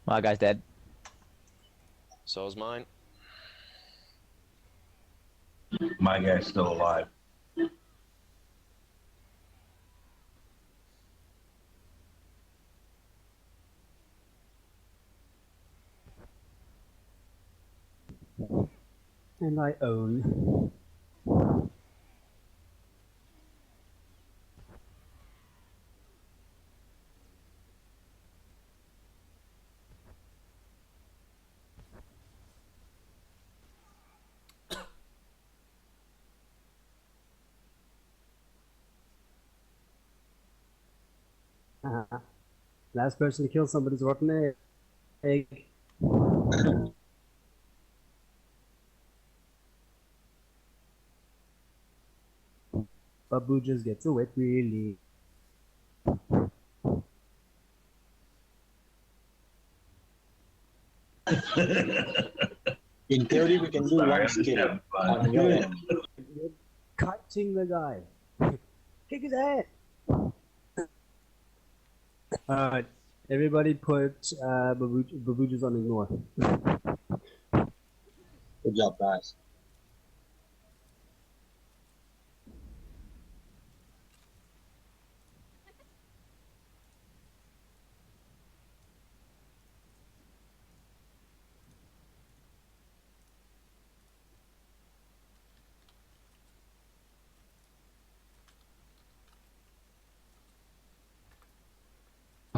My guy's dead. So's mine. My guy's still alive. And I own. Last person to kill somebody's rotten egg. Babu just gets a wet willy. In theory, we can do one skill on your end. You're kiting the guy. Kick his ass. Alright, everybody put Babujas on ignore. Good job, guys.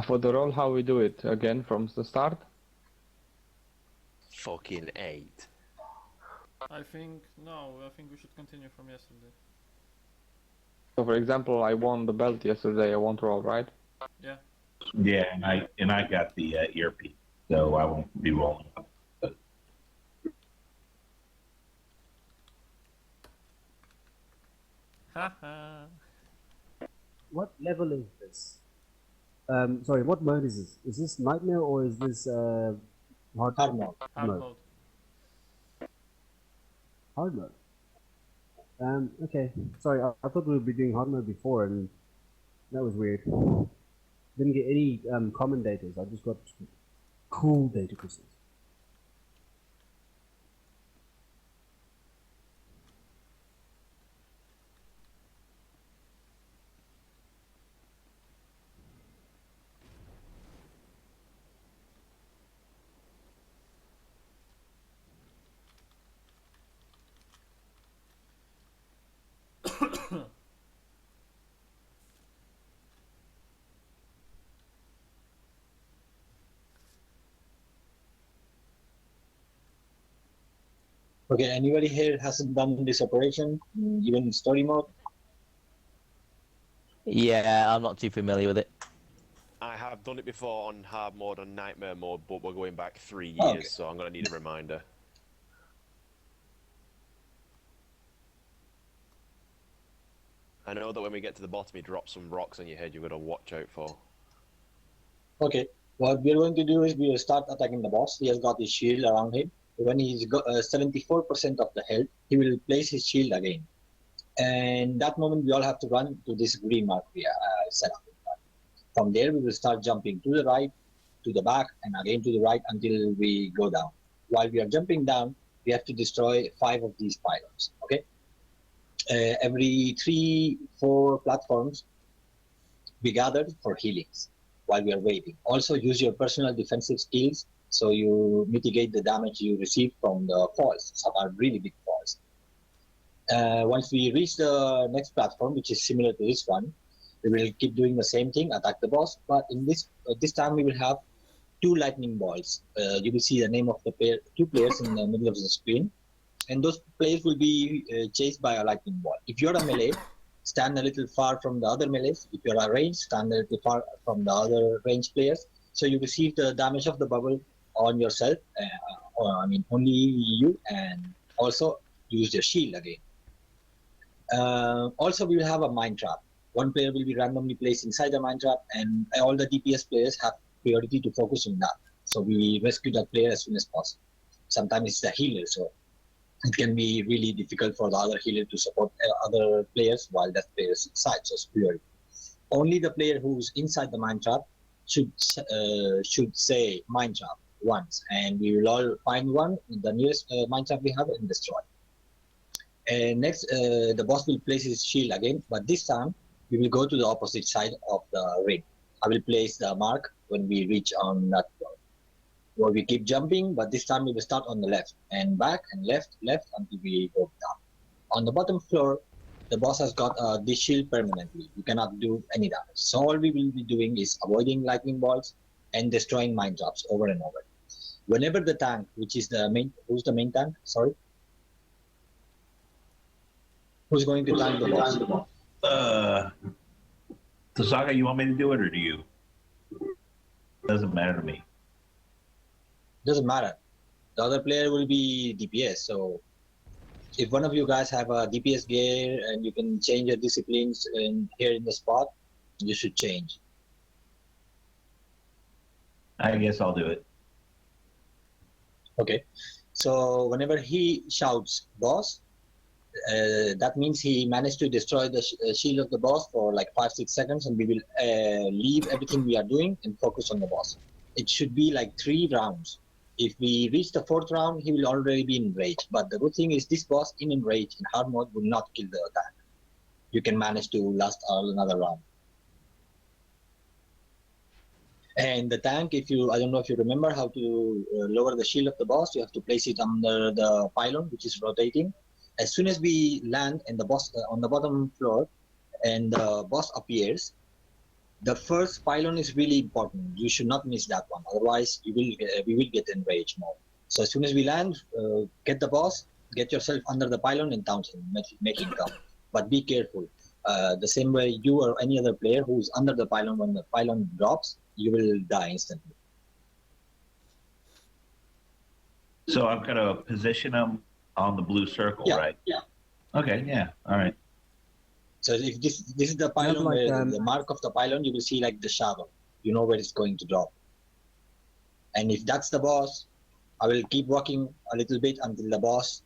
For the roll, how we do it? Again, from the start? Fucking 8. I think we should continue from yesterday. So for example, I won the belt yesterday, I won't roll, right? Yeah. Yeah, and I got the earpiece, so I won't be rolling. Haha. What level is this? Sorry, what mode is this? Is this Nightmare or is this hard mode? Hard mode. Hard mode. Okay. Sorry, I thought we would be doing hard mode before, and that was weird. Didn't get any common datas. I just got cool data crystals. Okay, anybody here hasn't done this operation, even in story mode? Yeah, I'm not too familiar with it. I have done it before on hard mode and nightmare mode, but we're going back 3 years, Okay. so I'm going to need a reminder. I know that when we get to the bottom, he drops some rocks on your head you've got to watch out for. Okay, what we're going to do is we will start attacking the boss. He has got his shield around him. When he's got 74% of the health, he will place his shield again. And that moment, we all have to run to this green mark we set up. From there, we will start jumping to the right, to the back, and again to the right until we go down. While we are jumping down, we have to destroy 5 of these pylons. Okay. Every 3-4 platforms, we gathered for healings while we are waiting. Also, use your personal defensive skills so you mitigate the damage you receive from the falls. Some are really big falls. Once we reach the next platform, which is similar to this one, we will keep doing the same thing, attack the boss. But in this time, we will have 2 lightning balls. You will see the name of the 2 players in the middle of the screen. And those players will be chased by a lightning ball. If you're a melee, stand a little far from the other melees. If you're a range, stand a little far from the other range players. So you receive the damage of the bubble on yourself, only you, and also use your shield again. Also, we will have a mine trap. One player will be randomly placed inside the mine trap, and all the DPS players have priority to focus on that. So we rescue that player as soon as possible. Sometimes it's the healer, so it can be really difficult for the other healer to support other players while that player is inside, so it's priority. Only the player who's inside the mine trap should say mine trap once, and we will all find one, the nearest mine trap we have, and destroy. And next, the boss will place his shield again, but this time we will go to the opposite side of the ring. I will place the mark when we reach on that floor. Where we keep jumping, but this time we will start on the left and back and left until we go down. On the bottom floor, the boss has got this shield permanently. You cannot do any damage. So all we will be doing is avoiding lightning bolts and destroying mine traps over and over. Whenever the tank, which is the main, who's the main tank? Sorry, who's going to tank the boss? Saga, you want me to do it or do you? Doesn't matter to me. Doesn't matter. The other player will be DPS. So if one of you guys have a DPS gear and you can change your disciplines here in the spot, you should change. I guess I'll do it. Okay. So whenever he shouts boss, that means he managed to destroy the shield of the boss for like 5-6 seconds, and we will leave everything we are doing and focus on the boss. It should be like 3 rounds. If we reach the 4th round, he will already be in rage. But the good thing is this boss in rage in hard mode will not kill the tank. You can manage to last another round. And the tank, I don't know if you remember how to lower the shield of the boss, you have to place it under the pylon, which is rotating. As soon as we land and the boss on the bottom floor and the boss appears, the first pylon is really important. You should not miss that one. Otherwise, we will get enraged more. So as soon as we land, get the boss, get yourself under the pylon and taunt him, make him come. But be careful. The same way you or any other player who is under the pylon, when the pylon drops, you will die instantly. So I'm going to position him on the blue circle, Yeah, right? yeah. Okay, yeah, all right. So if this is the pylon, like, where the mark of the pylon, you will see like the shadow. You know where it's going to drop. And if that's the boss, I will keep walking a little bit until the boss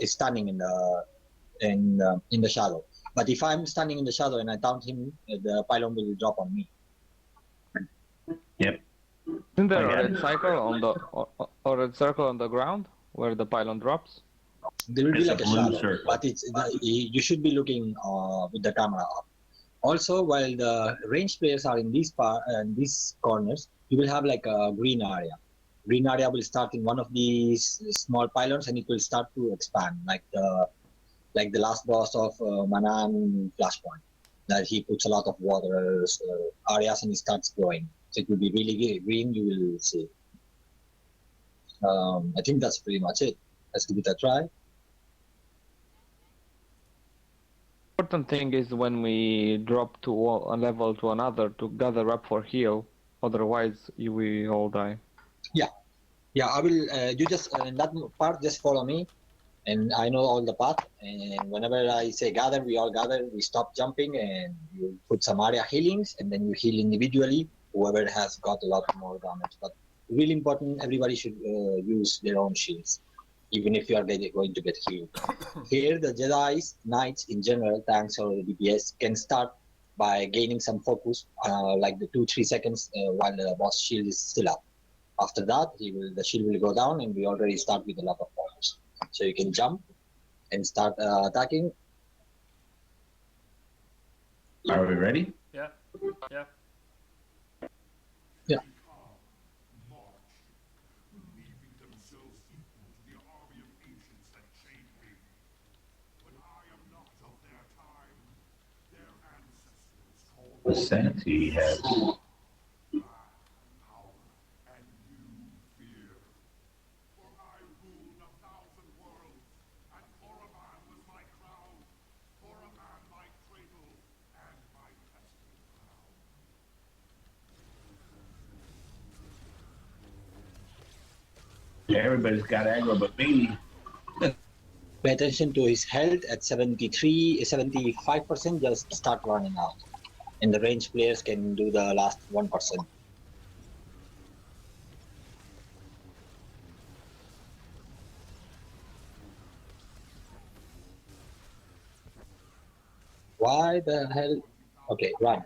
is standing in the shadow. But if I'm standing in the shadow and I taunt him, the pylon will drop on me. Yep. Isn't there I a got red it. cycle on the or red circle on the ground where the pylon drops? There will be It's a like a blue shadow, circle. but you should be looking with the camera up. Also, while the range players are in these corners, you will have like a green area. Green area will start in one of these small pylons, and it will start to expand, like the last boss of Manan Flashpoint. That he puts a lot of water areas and it starts growing. So it will be really green. You will see. I think that's pretty much it. Let's give it a try. Important thing is when we drop to a level to another to gather up for heal. Otherwise, we all die. Yeah, I will. You just in that part, just follow me, and I know all the path. And whenever I say gather, we all gather. We stop jumping, and you put some area healings, and then you heal individually. Whoever has got a lot more damage, but really important, everybody should use their own shields, even if you are going to get healed. Here, the Jedi's, Knights in general, tanks or DPS can start by gaining some focus, like the 2-3 seconds while the boss shield is still up. After that, the shield will go down, and we already start with a lot of focus. So you can jump and start attacking. Are we ready? Yeah. Yeah. Yeah. The Santy has. Everybody's got aggro but me. Pay attention to his health at 75%, just start running out. And the range players can do the last 1%. Why the hell? Okay, run.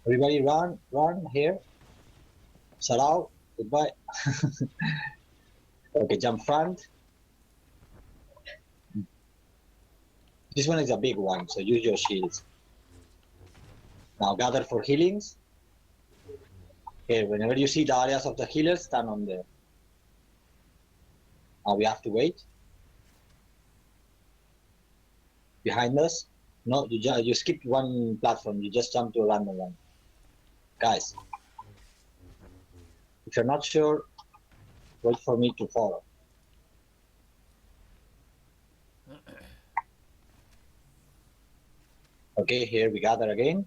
Everybody run here. Sarao, goodbye. Okay, jump front. This one is a big one, so use your shields. Now gather for healings. Okay, whenever you see the areas of the healers, stand on there. Now we have to wait. Behind us. No, you skipped one platform. You just jumped to a random one. Guys, if you're not sure, wait for me to follow. Okay, here we gather again.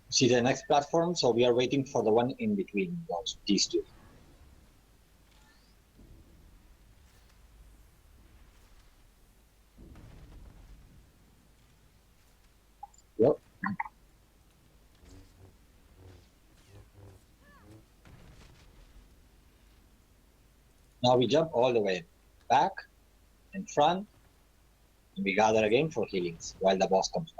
See the next platform, so we are waiting for the one in between these two. Yep. Now we jump all the way back, in front, and we gather again for healings while the boss comes back.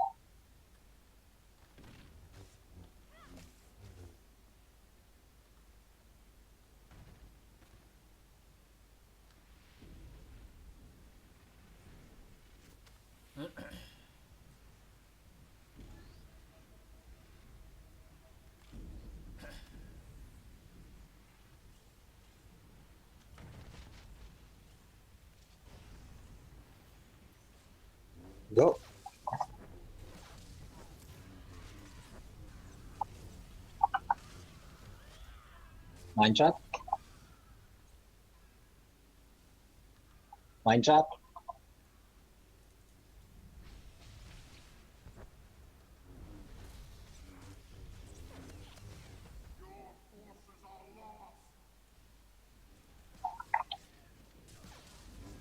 Go. Mine trap. Mine trap.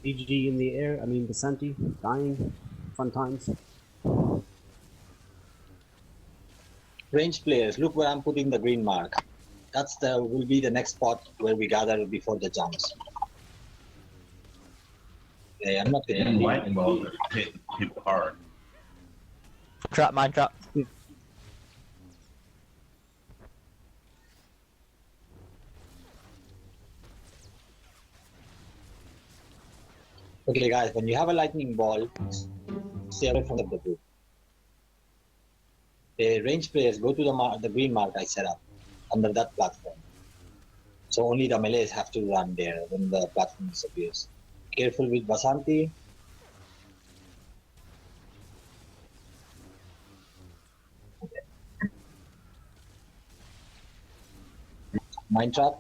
BGG in the air, I mean Basanti, dying, fun times. Range players, look where I'm putting the green mark. That's will be the next spot where we gather before the jumps. Okay, I'm not And lightning balls hit people hard. Trap, mine trap. Okay, guys, when you have a lightning ball, stay away from the group. The range players go to the green mark I set up under that platform. So only the melees have to run there when the platform disappears. Careful with Basanti. Okay. Mind trap.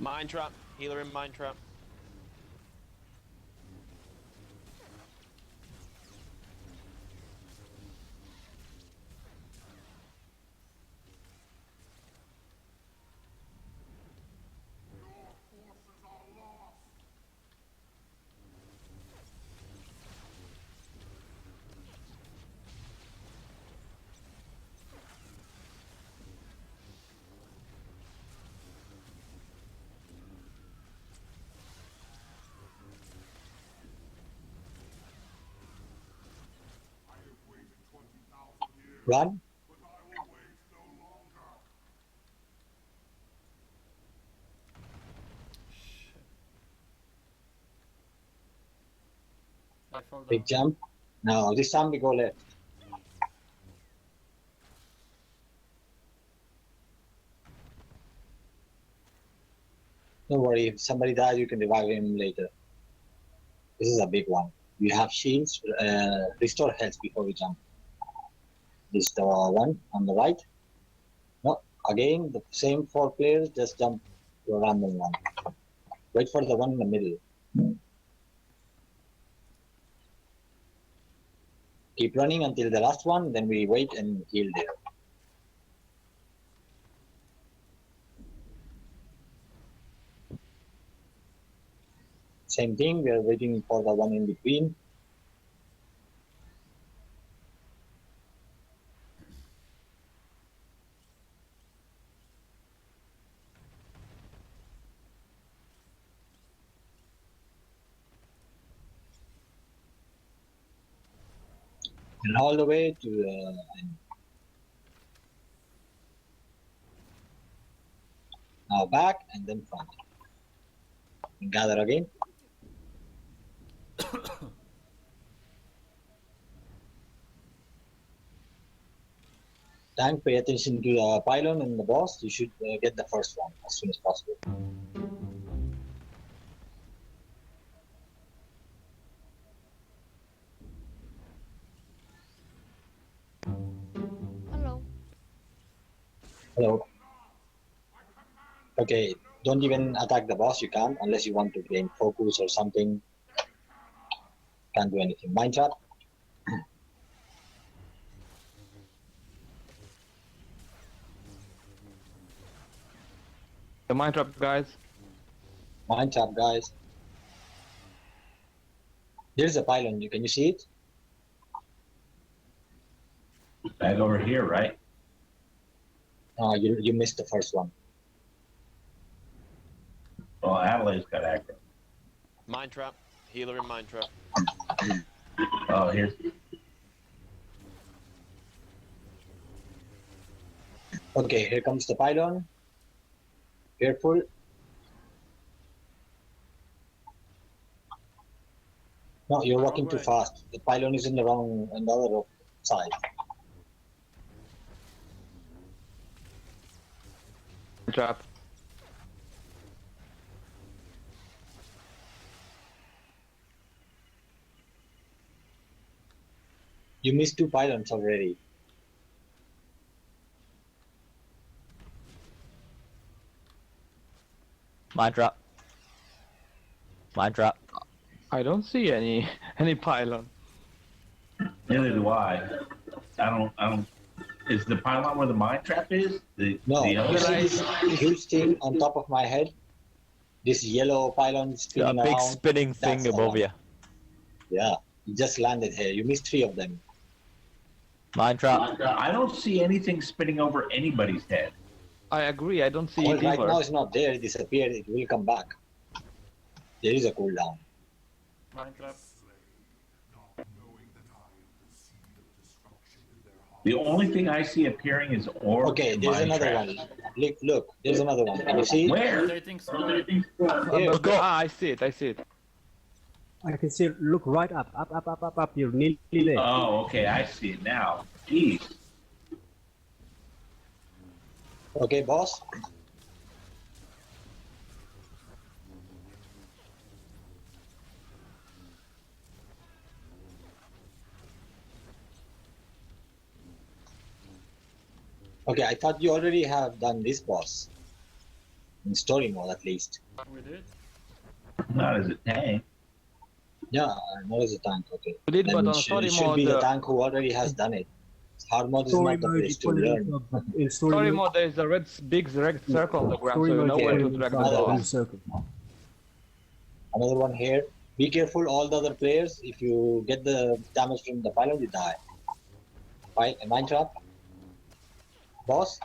Mine trap. Healer in mine trap. Run. I fall down. Big jump. Now this time we go left. Don't worry, if somebody dies, you can revive him later. This is a big one. You have shields, restore health before we jump. This is the one on the right. No, Again, the same 4 players just jump to a random one. Wait for the one in the middle. Keep running until the last one, then we wait and heal there. Same thing, we are waiting for the one in between. And all the way to the end. Now back and then front. And gather again. Tank, pay attention to the pylon and the boss. You should get the first one as soon as possible. Hello. Hello. Okay, don't even attack the boss. You can't unless you want to gain focus or something. Can't do anything. Mind trap. The mind trap, guys. Mind trap, guys. There's a pylon. Can you see it? Back over here, right? You missed the first one. Well, Adelaide's got aggro. Mind trap. Healer in mind trap. Oh, here's. Okay, here comes the pylon. Careful. No, you're walking too Alright. fast. The pylon is in the wrong, on the other side. Trap. You missed 2 pylons already. Mind drop. Mind drop. I don't see any any pylon. Neither do I. I don't. Is the pylon where the mine trap is? No, The you other see this huge thing on top of my head? This yellow pylon Got spinning a big around. spinning thing That's the above one. you. Yeah, you just landed here. You missed 3 of them. Mind trap. I don't see anything spinning over anybody's head. I agree. I don't see Well, it right either. now it's not there. It disappeared. It will come back. There is a cooldown. Mind trap. The only thing I see appearing is orb. Okay, and there's mine another traps. one. Look, there's another one. Can you see it? Where? Rotating square. Here. I see it. I see it. I can see it. Look right up, up. You're nearly there. Oh, okay, I see it now. Jeez. Okay, boss. Okay, I thought you already have done this boss. In story mode, at least. We did. Not as a tank. Yeah, not as a tank, okay. We did, Then but on it story should be the mode, tank who already has done it. Hard mode is Story not the mode, place you to put it learn. in story mode, there is a big red circle on the ground, so Story you mode, know you where put to it drag the inside Another ball. one. the circle. Another one here. Be careful, all the other players. If you get the damage from the pylon, you die. Mind trap. Boss.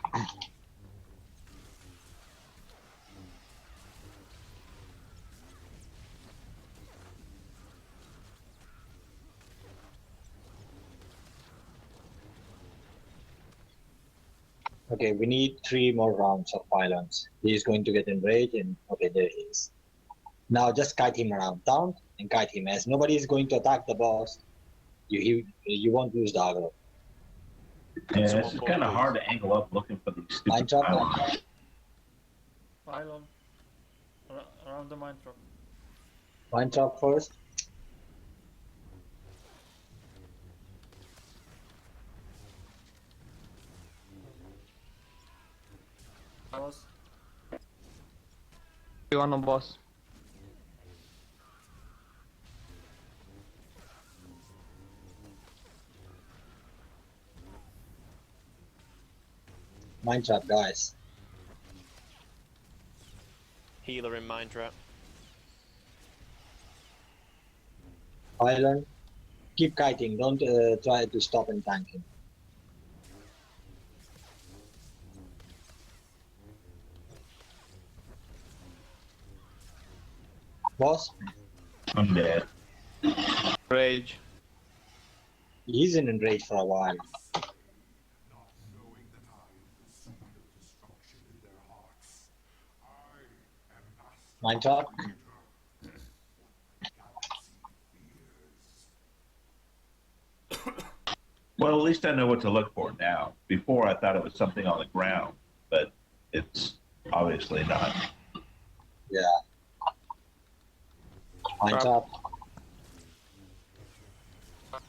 Okay, we need 3 more rounds of pylons. He is going to get enraged and okay, there he is. Now just kite him around town and kite him. As nobody is going to attack the boss, you won't lose the aggro. Yeah, Someone this is pull, kind of please. hard to angle up looking for these Mind stupid trap. pylons. Pylon. Around the mind trap. Mind trap first. Boss. Everyone on boss. Mind trap, guys. Healer in mine trap. Pylon. Keep kiting. Don't try to stop and tank him. Boss. I'm dead. Rage. He's in rage for a while. Mind trap. Well, at least I know what to look for now. Before, I thought it was something on the ground, but it's obviously not. Yeah. Mind trap.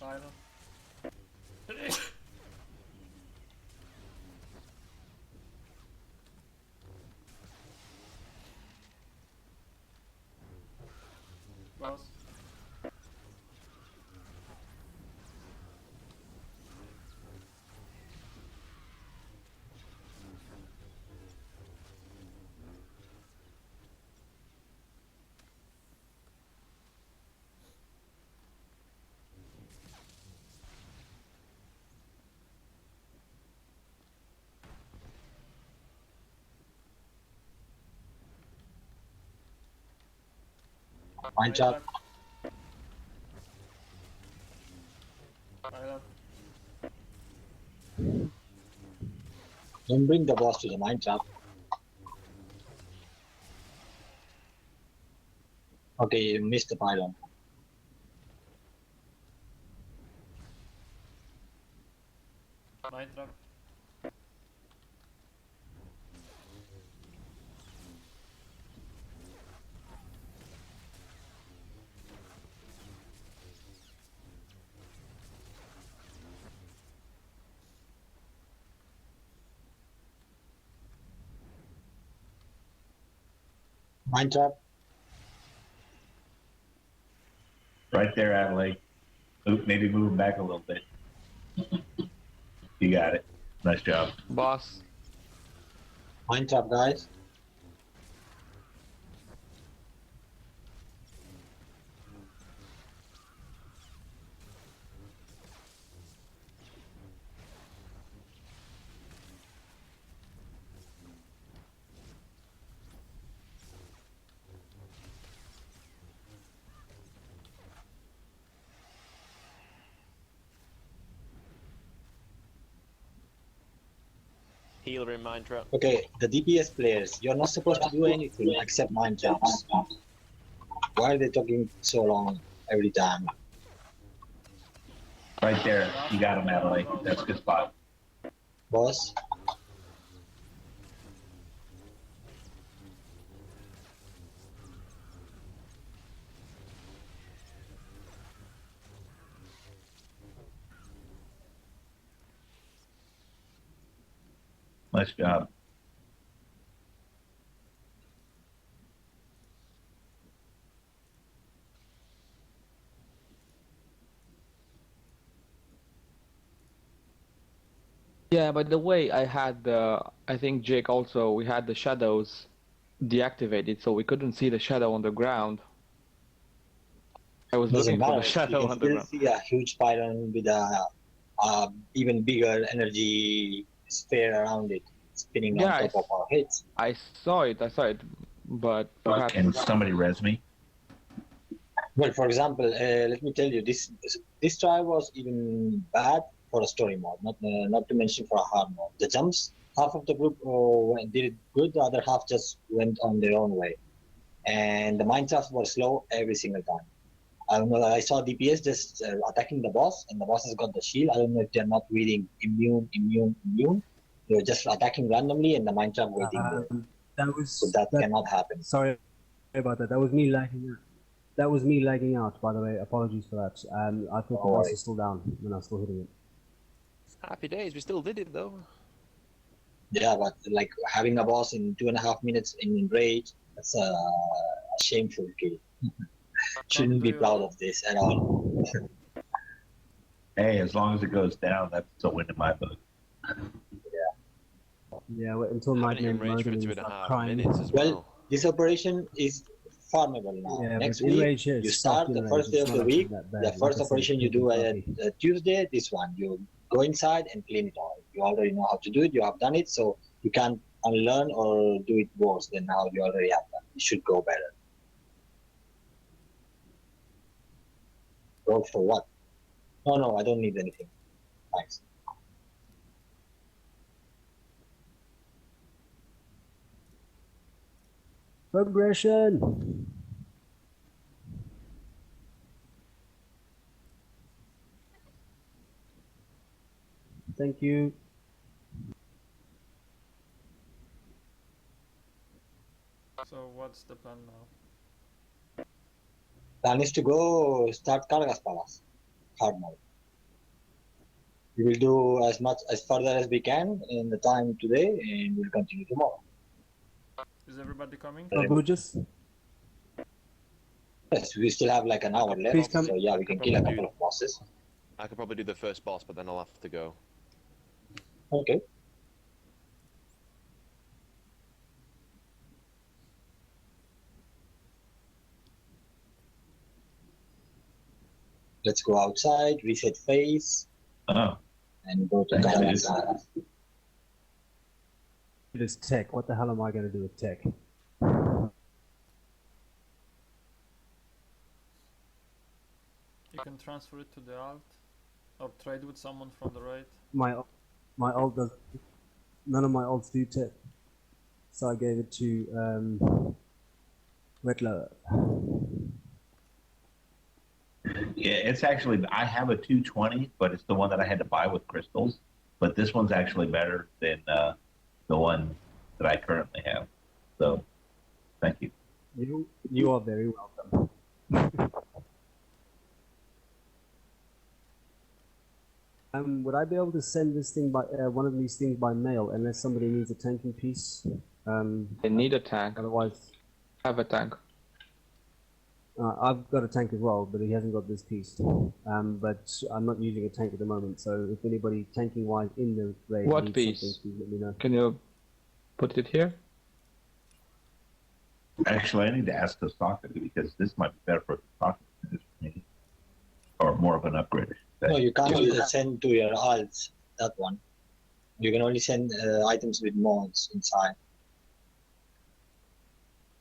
Pylon. Boss. Mind trap. Pylon. Don't bring the boss to the mind trap. Okay, you missed the pylon. Mind trap. Mind trap. Right there, Adelaide. Oop, maybe move him back a little bit. You got it. Nice job. Boss. Mind trap, guys. Healer in mine trap. Okay, the DPS players, you're not supposed to do anything except mind traps. Why are they talking so long every time? Right there. You got him, Adelaide. That's a good spot. Boss? Nice job. Yeah, by the way, I think Jake also, we had the shadows deactivated, so we couldn't see the shadow on the ground. I was Doesn't looking for the matter. You shadow can on the still ground. see a huge pylon with a even bigger energy sphere around it, spinning on Yeah, top of our heads. I saw it, but perhaps Can somebody res me? Well, for example, let me tell you, this try was even bad for a story mode, not to mention for a hard mode. The jumps, half of the group did it good, the other half just went on their own way, and the mind traps were slow every single time. I don't know. I saw DPS just attacking the boss, and the boss has got the shield. I don't know if they're not reading immune. They're just attacking randomly, and the mind trap waiting there. That was So that cannot happen. Sorry about that. That was me lagging out. That was me lagging out, by the way. Apologies for that. I thought the boss is still down when I was still hitting it. Happy days, we still did it though. Yeah, but like having a boss in 2.5 minutes in rage, that's a shameful kill. Shouldn't do be you proud roll? of this at all. Hey, as long as it goes down, that's a win in my book. Yeah, wait until Having it Nightmare in rage mode for and then you 2.5 start crying. minutes as Well, well. this operation is farmable now. Yeah, Next but in week, rage here, you it's soft start in the rage. first day It's of not the actually week. that The bad. Like first I said, operation it's you pink do and at fluffy. Tuesday, this one. You go inside and clean it all. You already know how to do it. You have done it, so you can't unlearn or do it worse than how you already have done. It should go better. Roll for what? No, I don't need anything. Thanks. Progression. Thank you. So what's the plan now? Plan is to go start Kargas Palace. Hard mode. We will do as much as further as we can in the time today, and we'll continue tomorrow. Is everybody coming? Burgess, Yes, we still have like an hour left, please come. so yeah, I we could can kill a probably couple do- of bosses. I could probably do the first boss, but then I'll have to go. Okay. Let's go outside, reset phase, Oh, and go to Thank you. Kargas. It is tech. What the hell am I going to do with tech? You can transfer it to the alt or trade with someone from the right. My alt does. None of my alts do tech. So I gave it to Wetlow. yeah, it's actually, I have a 220, but it's the one that I had to buy with crystals. But this one's actually better than the one that I currently have. So, thank you. You are very welcome. Would I be able to send this thing by one of these things by mail unless somebody needs a tanking piece? They need a tank. Otherwise, Have a tank. I've got a tank as well, but he hasn't got this piece. But I'm not using a tank at the moment, so if anybody tanking wise in the raid What needs piece? something, please let me know. Can you put it here? Actually, I need to ask Tosaka because this might be better for Tosaka than it is for me. Or more of an upgrade, I should say. No, you can't send to your alts that one. You can only send items with mods inside.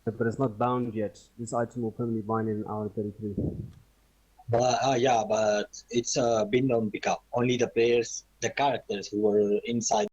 But it's not bound yet. This item will permanently bind in an hour 33. But yeah, but it's a bin down pickup. Only the players, the characters who were inside